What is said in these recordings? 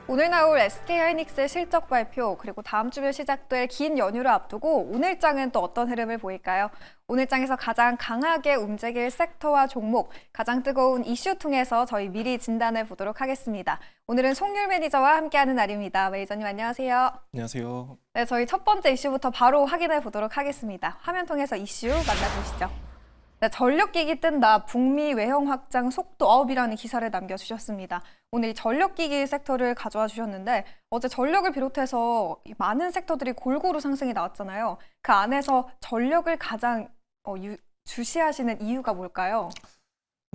오늘 나올 SK하이닉스의 실적 발표, 그리고 다음 주면 시작될 긴 연휴를 앞두고 오늘 장은 또 어떤 흐름을 보일까요? 오늘 장에서 가장 강하게 움직일 섹터와 종목, 가장 뜨거운 이슈 통해서 저희 미리 진단해 보도록 하겠습니다. 오늘은 송율 매니저와 함께하는 날입니다. 매니저님 안녕하세요. 안녕하세요. 네, 저희 첫 번째 이슈부터 바로 확인해 보도록 하겠습니다. 화면 통해서 이슈 만나보시죠. 네, 전력기기 뜬다. 북미 외형 확장 속도 업이라는 기사를 남겨주셨습니다. 오늘 이 전력기기 섹터를 가져와 주셨는데 어제 전력을 비롯해서 많은 섹터들이 골고루 상승이 나왔잖아요. 그 안에서 전력을 가장 주시하시는 이유가 뭘까요?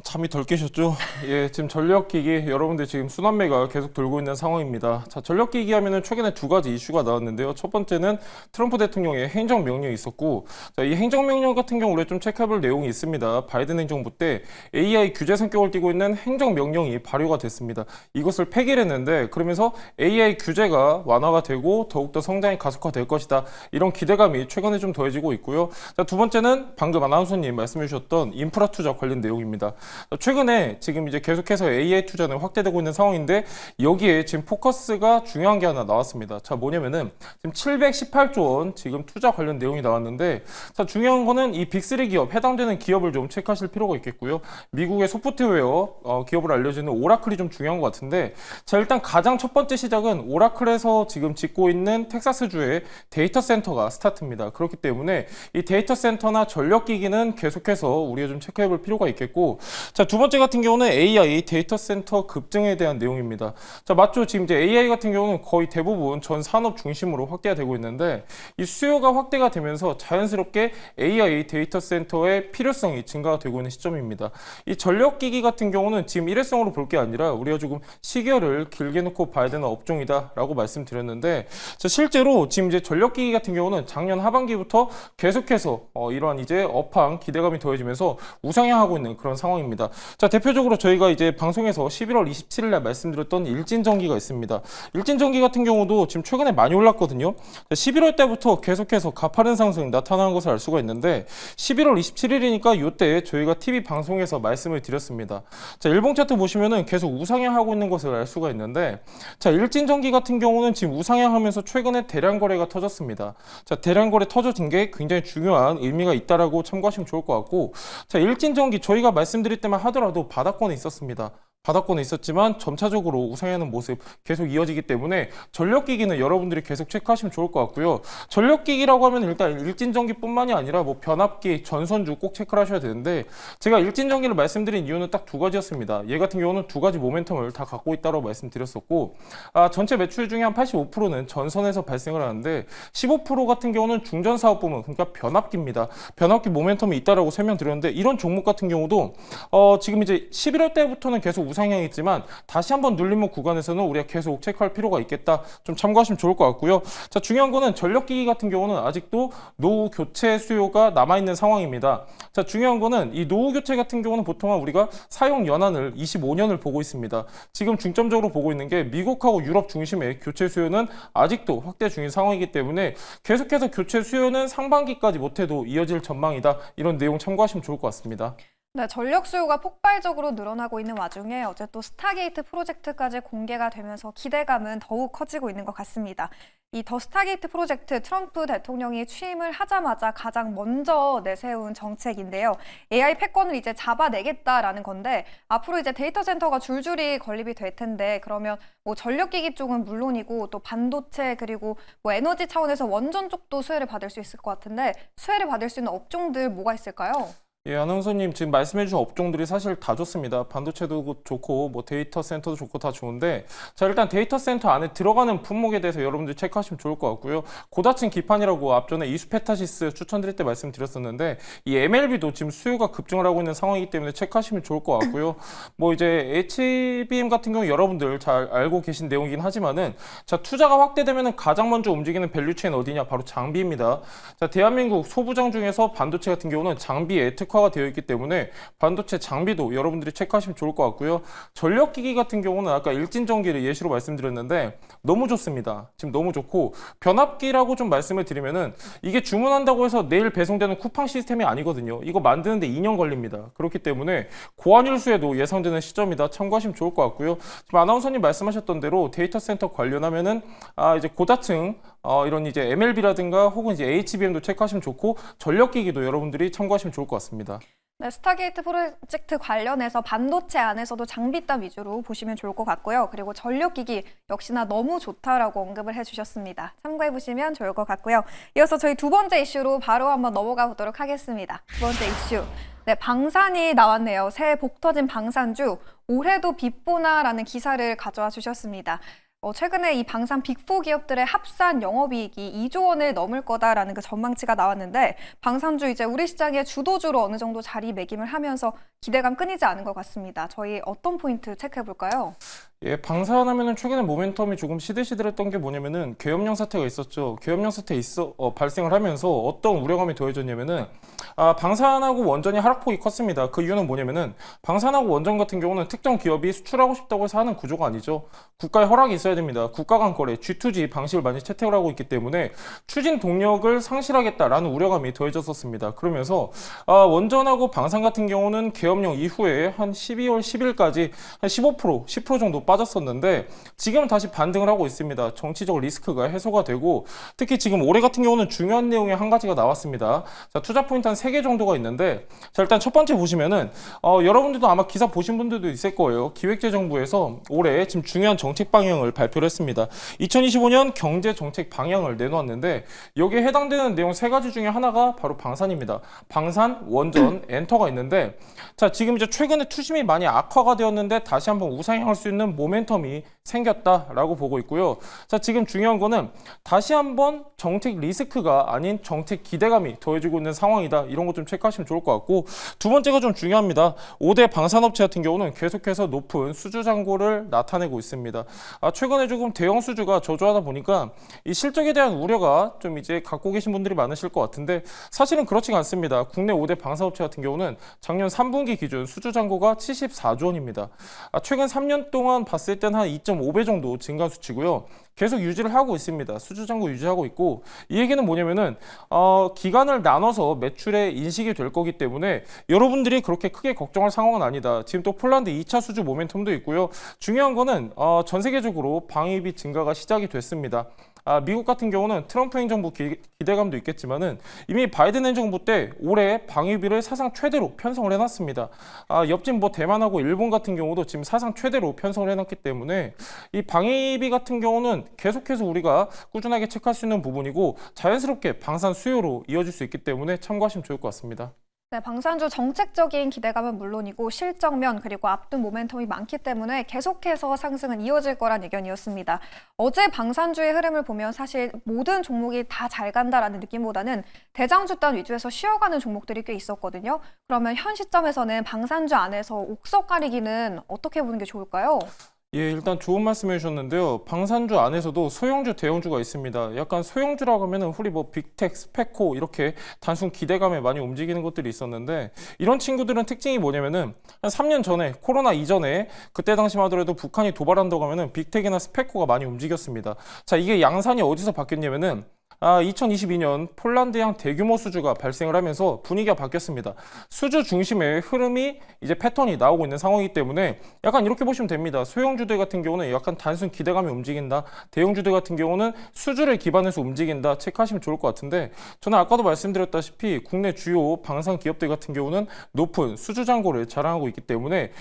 잠이 덜 깨셨죠? 예, 지금 전력기기 여러분들 지금 순환매가 계속 돌고 있는 상황입니다. 자, 전력기기 하면은 최근에 두 가지 이슈가 나왔는데요. 첫 번째는 트럼프 대통령의 행정명령이 있었고, 자, 이 행정명령 같은 경우 우리가 좀 체크해볼 내용이 있습니다. 바이든 행정부 때 AI 규제 성격을 띠고 있는 행정명령이 발효가 됐습니다. 이것을 폐기를 했는데 그러면서 AI 규제가 완화가 되고 더욱더 성장이 가속화될 것이다. 이런 기대감이 최근에 좀 더해지고 있고요. 자, 두 번째는 방금 아나운서님 말씀해 주셨던 인프라 투자 관련 내용입니다. 최근에 지금 이제 계속해서 AI 투자는 확대되고 있는 상황인데 여기에 지금 포커스가 중요한 게 하나 나왔습니다. 자, 뭐냐면은 지금 718조 원 지금 투자 관련 내용이 나왔는데 자, 중요한 거는 이 빅3 기업 해당되는 기업을 좀 체크하실 필요가 있겠고요. 미국의 소프트웨어 기업으로 알려지는 오라클이 좀 중요한 것 같은데 자, 일단 가장 첫 번째 시작은 오라클에서 지금 짓고 있는 텍사스주의 데이터 센터가 스타트입니다. 그렇기 때문에 이 데이터 센터나 전력기기는 계속해서 우리가 좀 체크해 볼 필요가 있겠고 자, 두 번째 같은 경우는 AI 데이터 센터 급증에 대한 내용입니다. 자, 맞죠? 지금 이제 AI 같은 경우는 거의 대부분 전 산업 중심으로 확대가 되고 있는데 이 수요가 확대가 되면서 자연스럽게 AI 데이터 센터의 필요성이 증가가 되고 있는 시점입니다. 이 전력기기 같은 경우는 지금 일회성으로 볼 게 아니라 우리가 조금 시계를 길게 놓고 봐야 되는 업종이다라고 말씀드렸는데 자, 실제로 지금 이제 전력기기 같은 경우는 작년 하반기부터 계속해서 이러한 이제 업황 기대감이 더해지면서 우상향하고 있는 그런 상황입니다. 자, 대표적으로 저희가 이제 방송에서 11월 27일 날 말씀드렸던 일진전기가 있습니다. 일진전기 같은 경우도 지금 최근에 많이 올랐거든요. 자, 11월 때부터 계속해서 가파른 상승이 나타나는 것을 알 수가 있는데 11월 27일이니까 이때 저희가 TV 방송에서 말씀을 드렸습니다. 자, 일봉 차트 보시면은 계속 우상향하고 있는 것을 알 수가 있는데 자, 일진전기 같은 경우는 지금 우상향하면서 최근에 대량 거래가 터졌습니다. 자, 대량 거래 터져진 게 굉장히 중요한 의미가 있다라고 참고하시면 좋을 것 같고 자, 일진전기 저희가 말씀드릴 때만 하더라도 바닥권에 있었습니다. 바닥권에 있었지만 점차적으로 우상하는 모습 계속 이어지기 때문에 전력기기는 여러분들이 계속 체크하시면 좋을 것 같고요. 전력기기라고 하면 일단 일진전기뿐만이 아니라 뭐 변압기, 전선주 꼭 체크를 하셔야 되는데 제가 일진전기를 말씀드린 이유는 딱 두 가지였습니다. 얘 같은 경우는 두 가지 모멘텀을 다 갖고 있다고 말씀드렸었고 전체 매출 중에 한 85%는 전선에서 발생을 하는데 15% 같은 경우는 중전사업 부문, 그러니까 변압기입니다. 변압기 모멘텀이 있다라고 설명드렸는데 이런 종목 같은 경우도 지금 이제 11월 때부터는 계속 우상향했지만 다시 한번 눌림목 구간에서는 우리가 계속 체크할 필요가 있겠다. 좀 참고하시면 좋을 것 같고요. 자, 중요한 거는 전력기기 같은 경우는 아직도 노후 교체 수요가 남아있는 상황입니다. 자, 중요한 거는 이 노후 교체 같은 경우는 보통 우리가 사용 연한을 25년을 보고 있습니다. 지금 중점적으로 보고 있는 게 미국하고 유럽 중심의 교체 수요는 아직도 확대 중인 상황이기 때문에 계속해서 교체 수요는 상반기까지 못해도 이어질 전망이다. 이런 내용 참고하시면 좋을 것 같습니다. 네, 전력 수요가 폭발적으로 늘어나고 있는 와중에 어제 또 스타게이트 프로젝트까지 공개가 되면서 기대감은 더욱 커지고 있는 것 같습니다. 이 더 스타게이트 프로젝트 트럼프 대통령이 취임을 하자마자 가장 먼저 내세운 정책인데요. AI 패권을 이제 잡아내겠다라는 건데 앞으로 이제 데이터 센터가 줄줄이 건립이 될 텐데 그러면 뭐 전력기기 쪽은 물론이고 또 반도체 그리고 뭐 에너지 차원에서 원전 쪽도 수혜를 받을 수 있을 것 같은데 수혜를 받을 수 있는 업종들 뭐가 있을까요? 예, 아나운서님 지금 말씀해주신 업종들이 사실 다 좋습니다. 반도체도 좋고 뭐 데이터 센터도 좋고 다 좋은데 자, 일단 데이터 센터 안에 들어가는 품목에 대해서 여러분들 체크하시면 좋을 것 같고요. 고다층 기판이라고 앞전에 이수페타시스 추천드릴 때 말씀드렸었는데 이 MLB도 지금 수요가 급증을 하고 있는 상황이기 때문에 체크하시면 좋을 것 같고요. 뭐 이제 HBM 같은 경우 여러분들 잘 알고 계신 내용이긴 하지만은 자, 투자가 확대되면은 가장 먼저 움직이는 밸류체인 어디냐? 바로 장비입니다. 자, 대한민국 소부장 중에서 반도체 같은 경우는 장비에 특 최적화가 되어 있기 때문에 반도체 장비도 여러분들이 체크하시면 좋을 것 같고요. 전력기기 같은 경우는 아까 일진전기를 예시로 말씀드렸는데 너무 좋습니다. 지금 너무 좋고 변압기라고 좀 말씀을 드리면은 이게 주문한다고 해서 내일 배송되는 쿠팡 시스템이 아니거든요. 이거 만드는데 2년 걸립니다. 그렇기 때문에 고환율수에도 예상되는 시점이다. 참고하시면 좋을 것 같고요. 지금 아나운서님 말씀하셨던 대로 데이터 센터 관련하면은 이제 고다층 이런 이제 MLB라든가 혹은 이제 HBM도 체크하시면 좋고 전력기기도 여러분들이 참고하시면 좋을 것 같습니다. 네, 스타게이트 프로젝트 관련해서 반도체 안에서도 장비담 위주로 보시면 좋을 것 같고요. 그리고 전력기기 역시나 너무 좋다라고 언급을 해주셨습니다. 참고해보시면 좋을 것 같고요. 이어서 저희 두 번째 이슈로 바로 한번 넘어가 보도록 하겠습니다. 두 번째 이슈. 네, 방산이 나왔네요. 새해 복 터진 방산주. 올해도 빚보나라는 기사를 가져와 주셨습니다. 최근에 이 방산 빅4 기업들의 합산 영업이익이 2조 원을 넘을 거다라는 그 전망치가 나왔는데 방산주 이제 우리 시장의 주도주로 어느 정도 자리매김을 하면서 기대감 끊이지 않은 것 같습니다. 저희 어떤 포인트 체크해 볼까요? 예, 방산하면은 최근에 모멘텀이 조금 시들시들했던 게 뭐냐면은 계엄령 사태가 있었죠. 계엄령 사태 발생을 하면서 어떤 우려감이 더해졌냐면은 방산하고 원전이 하락폭이 컸습니다. 그 이유는 뭐냐면은 방산하고 원전 같은 경우는 특정 기업이 수출하고 싶다고 해서 하는 구조가 아니죠. 국가의 허락이 있어야 됩니다. 국가 간 거래, G2G 방식을 많이 채택을 하고 있기 때문에 추진 동력을 상실하겠다라는 우려감이 더해졌었습니다. 그러면서 원전하고 방산 같은 경우는 계엄령 이후에 한 12월 10일까지 한 15%, 10% 정도 빠졌었는데 지금은 다시 반등을 하고 있습니다. 정치적 리스크가 해소가 되고 특히 지금 올해 같은 경우는 중요한 내용이 한 가지가 나왔습니다. 자, 투자 포인트 한 3개 정도가 있는데 자, 일단 첫 번째 보시면은 여러분들도 아마 기사 보신 분들도 있을 거예요. 기획재정부에서 올해 지금 중요한 정책 방향을 발표를 했습니다. 2025년 경제 정책 방향을 내놓았는데 여기에 해당되는 내용 3가지 중에 하나가 바로 방산입니다. 방산, 원전, 엔터가 있는데 자, 지금 이제 최근에 투심이 많이 악화가 되었는데 다시 한번 우상향할 수 있는 모멘텀이 생겼다라고 보고 있고요. 자, 지금 중요한 거는 다시 한번 정책 리스크가 아닌 정책 기대감이 더해지고 있는 상황이다. 이런 거 좀 체크하시면 좋을 것 같고 두 번째가 좀 중요합니다. 5대 방산업체 같은 경우는 계속해서 높은 수주 잔고를 나타내고 있습니다. 최근에 조금 대형 수주가 저조하다 보니까 이 실적에 대한 우려가 좀 이제 갖고 계신 분들이 많으실 것 같은데 사실은 그렇지가 않습니다. 국내 5대 방산업체 같은 경우는 작년 3분기 기준 수주 잔고가 74조 원입니다. 최근 3년 동안 봤을 때는 한 2.5배 정도 증가 수치고요. 계속 유지를 하고 있습니다. 수주 잔고 유지하고 있고 이 얘기는 뭐냐면은 기간을 나눠서 매출에 인식이 될 거기 때문에 여러분들이 그렇게 크게 걱정할 상황은 아니다. 지금 또 폴란드 2차 수주 모멘텀도 있고요. 중요한 거는 전 세계적으로 방위비 증가가 시작이 됐습니다. 미국 같은 경우는 트럼프 행정부 기대감도 있겠지만은 이미 바이든 행정부 때 올해 방위비를 사상 최대로 편성을 해놨습니다. 옆집 대만하고 일본 같은 경우도 지금 사상 최대로 편성을 해놨기 때문에 이 방위비 같은 경우는 계속해서 우리가 꾸준하게 체크할 수 있는 부분이고 자연스럽게 방산 수요로 이어질 수 있기 때문에 참고하시면 좋을 것 같습니다. 네, 방산주 정책적인 기대감은 물론이고 실적면 그리고 앞둔 모멘텀이 많기 때문에 계속해서 상승은 이어질 거란 의견이었습니다. 어제 방산주의 흐름을 보면 사실 모든 종목이 다 잘 간다라는 느낌보다는 대장주단 위주에서 쉬어가는 종목들이 꽤 있었거든요. 그러면 현 시점에서는 방산주 안에서 옥석 가리기는 어떻게 보는 게 좋을까요? 예, 일단 좋은 말씀 해주셨는데요. 방산주 안에서도 소형주, 대형주가 있습니다. 약간 소형주라고 하면은 우리 빅텍, 스페코 이렇게 단순 기대감에 많이 움직이는 것들이 있었는데 이런 친구들은 특징이 뭐냐면은 한 3년 전에 코로나 이전에 그때 당시만 하더라도 북한이 도발한다고 하면은 빅텍이나 스페코가 많이 움직였습니다. 자, 이게 양산이 어디서 바뀌었냐면은 2022년 폴란드양 대규모 수주가 발생을 하면서 분위기가 바뀌었습니다. 수주 중심의 흐름이 이제 패턴이 나오고 있는 상황이기 때문에 약간 이렇게 보시면 됩니다. 소형주들 같은 경우는 약간 단순 기대감이 움직인다. 대형주들 같은 경우는 수주를 기반해서 움직인다. 체크하시면 좋을 것 같은데 저는 아까도 말씀드렸다시피 국내 주요 방산 기업들 같은 경우는 높은 수주 잔고를 자랑하고 있기 때문에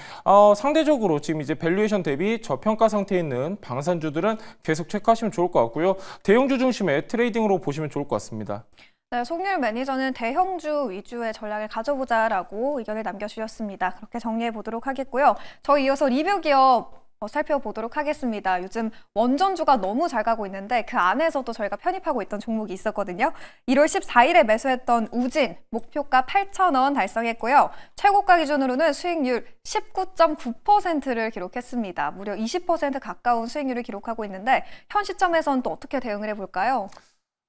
상대적으로 지금 이제 밸류에이션 대비 저평가 상태에 있는 방산주들은 계속 체크하시면 좋을 것 같고요. 대형주 중심의 트레이딩 으로 보시면 좋을 것 같습니다. 네, 송유일 매니저는 대형주 위주의 전략을 가져보자라고 의견을 남겨주셨습니다. 그렇게 정리해 보도록 하겠고요. 저희 이어서 리뷰 기업 살펴보도록 하겠습니다. 요즘 원전주가 너무 잘 가고 있는데 그 안에서도 저희가 편입하고 있던 종목이 있었거든요. 1월 14일에 매수했던 우진, 목표가 8,000원 달성했고요. 최고가 기준으로는 수익률 19.9%를 기록했습니다. 무려 20% 가까운 수익률을 기록하고 있는데 현 시점에서는 또 어떻게 대응을 해볼까요?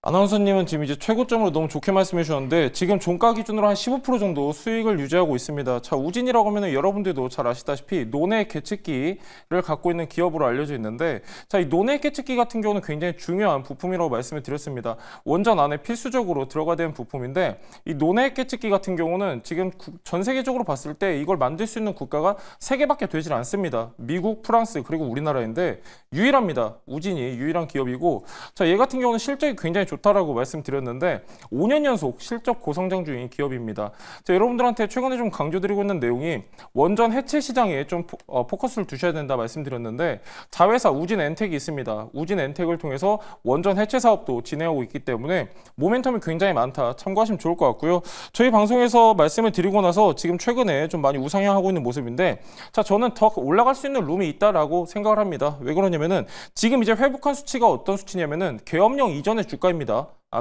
아나운서님은 지금 이제 최고점으로 너무 좋게 말씀해 주셨는데 지금 종가 기준으로 한 15% 정도 수익을 유지하고 있습니다. 자, 우진이라고 하면 여러분들도 잘 아시다시피 논의 계측기를 갖고 있는 기업으로 알려져 있는데 자, 이 논의 계측기 같은 경우는 굉장히 중요한 부품이라고 말씀을 드렸습니다. 원전 안에 필수적으로 들어가야 되는 부품인데 이 논의 계측기 같은 경우는 지금 전 세계적으로 봤을 때 이걸 만들 수 있는 국가가 3개밖에 되질 않습니다. 미국, 프랑스 그리고 우리나라인데 유일합니다. 우진이 유일한 기업이고 자, 얘 같은 경우는 실적이 굉장히 좋다라고 말씀드렸는데 5년 연속 실적 고성장 중인 기업입니다. 자, 여러분들한테 최근에 좀 강조드리고 있는 내용이 원전 해체 시장에 좀 포커스를 두셔야 된다 말씀드렸는데 자회사 우진 엔텍이 있습니다. 우진 엔텍을 통해서 원전 해체 사업도 진행하고 있기 때문에 모멘텀이 굉장히 많다. 참고하시면 좋을 것 같고요. 저희 방송에서 말씀을 드리고 나서 지금 최근에 좀 많이 우상향하고 있는 모습인데 자, 저는 더 올라갈 수 있는 룸이 있다라고 생각을 합니다. 왜 그러냐면은 지금 이제 회복한 수치가 어떤 수치냐면은 계엄령 이전의 주가입니다.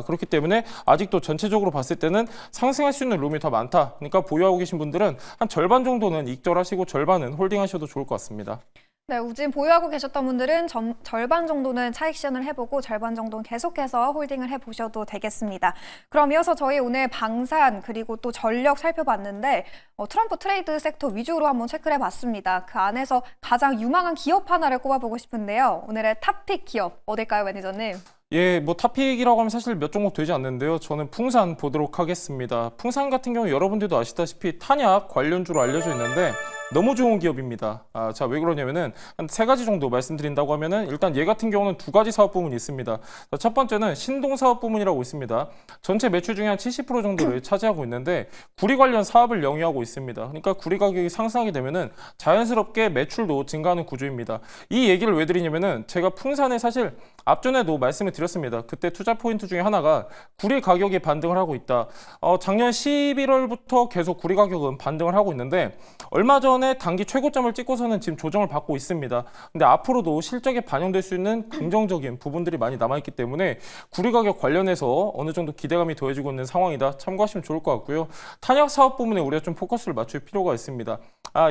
그렇기 때문에 아직도 전체적으로 봤을 때는 상승할 수 있는 룸이 더 많다. 그러니까 보유하고 계신 분들은 한 절반 정도는 익절하시고 절반은 홀딩하셔도 좋을 것 같습니다. 네, 우진 보유하고 계셨던 분들은 절반 정도는 차익 실현을 해보고 절반 정도는 계속해서 홀딩을 해보셔도 되겠습니다. 그럼 이어서 저희 오늘 방산 그리고 또 전력 살펴봤는데 트럼프 트레이드 섹터 위주로 한번 체크를 해봤습니다. 그 안에서 가장 유망한 기업 하나를 꼽아보고 싶은데요. 오늘의 탑픽 기업 어딜까요, 매니저님? 예, 뭐 탑픽이라고 하면 사실 몇 종목 되지 않는데요. 저는 풍산 보도록 하겠습니다. 풍산 같은 경우 여러분들도 아시다시피 탄약 관련주로 알려져 있는데 너무 좋은 기업입니다. 자, 왜 그러냐면은 한 3가지 정도 말씀드린다고 하면은 일단 얘 같은 경우는 2가지 사업 부문이 있습니다. 자, 첫 번째는 신동 사업 부문이라고 있습니다. 전체 매출 중에 한 70% 정도를 차지하고 있는데 구리 관련 사업을 영위하고 있습니다. 그러니까 구리 가격이 상승하게 되면은 자연스럽게 매출도 증가하는 구조입니다. 이 얘기를 왜 드리냐면은 제가 풍산에 사실 앞전에도 말씀을 드렸습니다. 그때 투자 포인트 중에 하나가 구리 가격이 반등을 하고 있다. 작년 11월부터 계속 구리 가격은 반등을 하고 있는데 얼마 전에 단기 최고점을 찍고서는 지금 조정을 받고 있습니다. 근데 앞으로도 실적에 반영될 수 있는 긍정적인 부분들이 많이 남아있기 때문에 구리 가격 관련해서 어느 정도 기대감이 더해지고 있는 상황이다. 참고하시면 좋을 것 같고요. 탄약 사업 부분에 우리가 좀 포커스를 맞출 필요가 있습니다.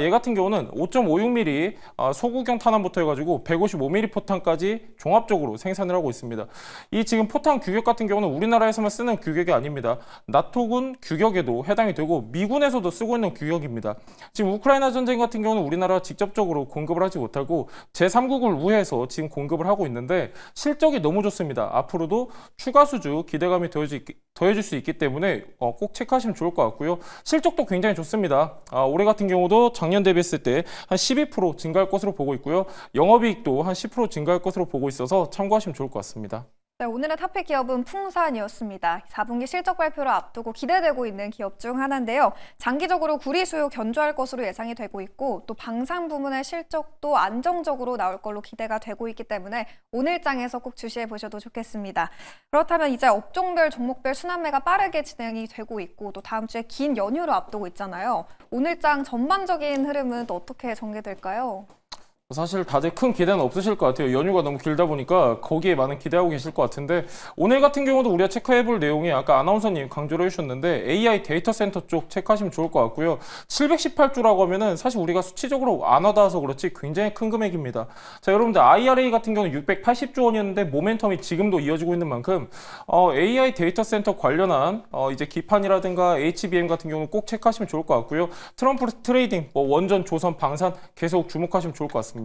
얘 같은 경우는 5.56mm 소구경 탄환부터 해가지고 155mm 포탄까지 종합적으로 생산을 하고 있습니다. 이 지금 포탄 규격 같은 경우는 우리나라에서만 쓰는 규격이 아닙니다. 나토군 규격에도 해당이 되고 미군에서도 쓰고 있는 규격입니다. 지금 우크라이나 전쟁 같은 경우는 우리나라 직접적으로 공급을 하지 못하고 제3국을 우회해서 지금 공급을 하고 있는데 실적이 너무 좋습니다. 앞으로도 추가 수주 기대감이 더해질 수 있기 때문에 꼭 체크하시면 좋을 것 같고요. 실적도 굉장히 좋습니다. 올해 같은 경우도 작년 대비했을 때 한 12% 증가할 것으로 보고 있고요. 영업이익도 한 10% 증가할 것으로 보고 있어서 참고하시면 좋을 것 같습니다. 네, 오늘의 탑픽 기업은 풍산이었습니다. 4분기 실적 발표를 앞두고 기대되고 있는 기업 중 하나인데요. 장기적으로 구리 수요 견조할 것으로 예상이 되고 있고 또 방산 부문의 실적도 안정적으로 나올 걸로 기대가 되고 있기 때문에 오늘장에서 꼭 주시해 보셔도 좋겠습니다. 그렇다면 이제 업종별 종목별 순환매가 빠르게 진행이 되고 있고 또 다음 주에 긴 연휴를 앞두고 있잖아요. 오늘장 전반적인 흐름은 또 어떻게 전개될까요? 사실 다들 큰 기대는 없으실 것 같아요. 연휴가 너무 길다 보니까 거기에 많은 기대하고 계실 것 같은데 오늘 같은 경우도 우리가 체크해볼 내용이 아까 아나운서님 강조를 해주셨는데 AI 데이터 센터 쪽 체크하시면 좋을 것 같고요. 718주라고 하면은 사실 우리가 수치적으로 안 와닿아서 그렇지 굉장히 큰 금액입니다. 자, 여러분들 IRA 같은 경우는 680조 원이었는데 모멘텀이 지금도 이어지고 있는 만큼 AI 데이터 센터 관련한 이제 기판이라든가 HBM 같은 경우는 꼭 체크하시면 좋을 것 같고요. 트럼프 트레이딩, 원전, 조선, 방산 계속 주목하시면 좋을 것 같습니다.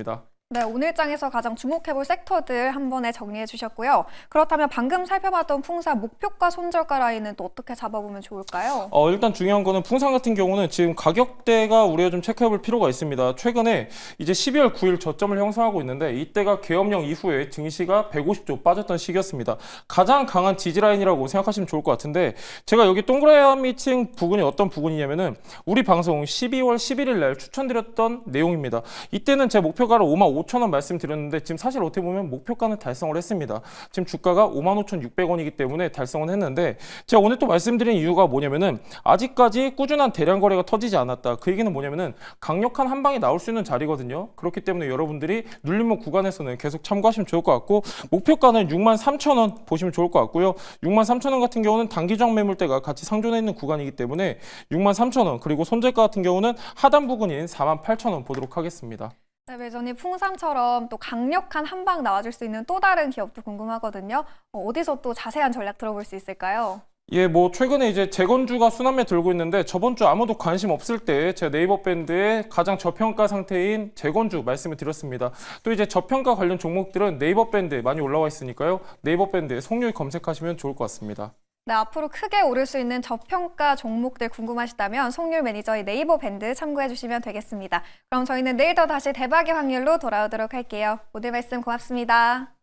네, 오늘장에서 가장 주목해볼 섹터들 한 번에 정리해 주셨고요. 그렇다면 방금 살펴봤던 풍산 목표가 손절가 라인은 또 어떻게 잡아보면 좋을까요? 일단 중요한 거는 풍산 같은 경우는 지금 가격대가 우리가 좀 체크해볼 필요가 있습니다. 최근에 이제 12월 9일 저점을 형성하고 있는데 이때가 계엄령 이후에 증시가 150조 빠졌던 시기였습니다. 가장 강한 지지 라인이라고 생각하시면 좋을 것 같은데 제가 여기 동그라미 친 부분이 어떤 부분이냐면은 우리 방송 12월 11일 날 추천드렸던 내용입니다. 이때는 제 목표가를 55,000원 말씀드렸는데 지금 사실 어떻게 보면 목표가는 달성을 했습니다. 지금 주가가 55,600원이기 때문에 달성은 했는데 제가 오늘 또 말씀드린 이유가 뭐냐면은 아직까지 꾸준한 대량 거래가 터지지 않았다. 그 얘기는 뭐냐면은 강력한 한 방이 나올 수 있는 자리거든요. 그렇기 때문에 여러분들이 눌림목 구간에서는 계속 참고하시면 좋을 것 같고 목표가는 63,000원 보시면 좋을 것 같고요. 63,000원 같은 경우는 단기적 매물대가 같이 상존해 있는 구간이기 때문에 63,000원 그리고 손절가 같은 경우는 하단 부근인 48,000원 보도록 하겠습니다. 네, 매전이 풍삼처럼 또 강력한 한방 나와줄 수 있는 또 다른 기업도 궁금하거든요. 어디서 또 자세한 전략 들어볼 수 있을까요? 예, 뭐 최근에 이제 재건주가 순환매 들고 있는데 저번 주 아무도 관심 없을 때 제가 네이버 밴드의 가장 저평가 상태인 재건주 말씀을 드렸습니다. 또 이제 저평가 관련 종목들은 네이버 밴드에 많이 올라와 있으니까요. 네이버 밴드에 송유일 검색하시면 좋을 것 같습니다. 네, 앞으로 크게 오를 수 있는 저평가 종목들 궁금하시다면 송률 매니저의 네이버 밴드 참고해 주시면 되겠습니다. 그럼 저희는 내일 더 다시 대박의 확률로 돌아오도록 할게요. 오늘 말씀 고맙습니다.